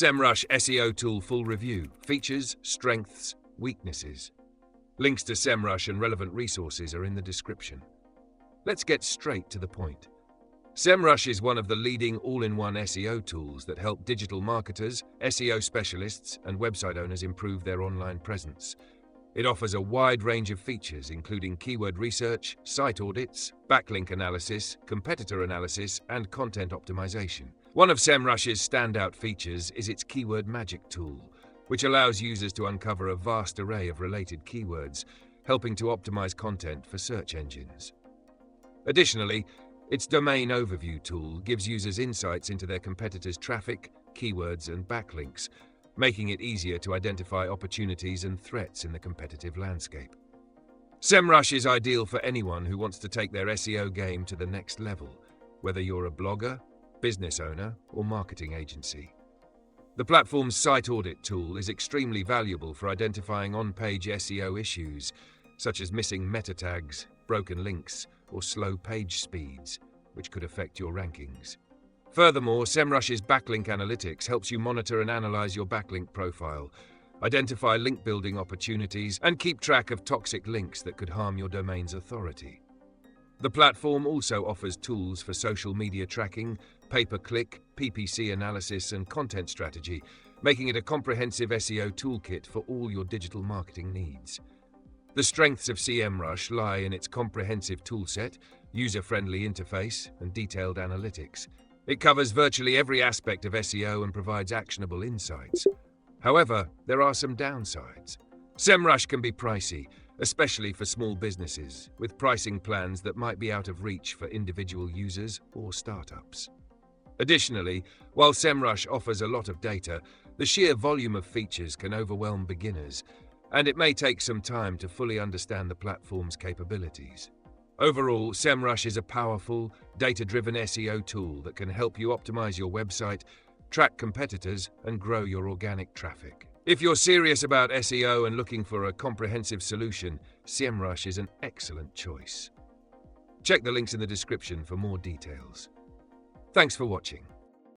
SEMrush SEO Tool Full Review. Features, Strengths, Weaknesses. Links to SEMrush and relevant resources are in the description. Let's get straight to the point. SEMrush is one of the leading all-in-one SEO tools that help digital marketers, SEO specialists, and website owners improve their online presence. It offers a wide range of features, including keyword research, site audits, backlink analysis, competitor analysis, and content optimization. One of SEMrush's standout features is its Keyword Magic tool, which allows users to uncover a vast array of related keywords, helping to optimize content for search engines. Additionally, its Domain Overview tool gives users insights into their competitors' traffic, keywords, and backlinks, making it easier to identify opportunities and threats in the competitive landscape. SEMrush is ideal for anyone who wants to take their SEO game to the next level, whether you're a blogger, business owner, or marketing agency. The platform's site audit tool is extremely valuable for identifying on-page SEO issues, such as missing meta tags, broken links, or slow page speeds, which could affect your rankings. Furthermore, SEMrush's backlink analytics helps you monitor and analyze your backlink profile, identify link building opportunities, and keep track of toxic links that could harm your domain's authority. The platform also offers tools for social media tracking, pay-per-click, PPC analysis, and content strategy, making it a comprehensive SEO toolkit for all your digital marketing needs. The strengths of SEMrush lie in its comprehensive toolset, user-friendly interface, and detailed analytics. It covers virtually every aspect of SEO and provides actionable insights. However, there are some downsides. SEMrush can be pricey, especially for small businesses, with pricing plans that might be out of reach for individual users or startups. Additionally, while SEMrush offers a lot of data, the sheer volume of features can overwhelm beginners, and it may take some time to fully understand the platform's capabilities. Overall, SEMrush is a powerful, data-driven SEO tool that can help you optimize your website, track competitors, and grow your organic traffic. If you're serious about SEO and looking for a comprehensive solution, SEMrush is an excellent choice. Check the links in the description for more details. Thanks for watching.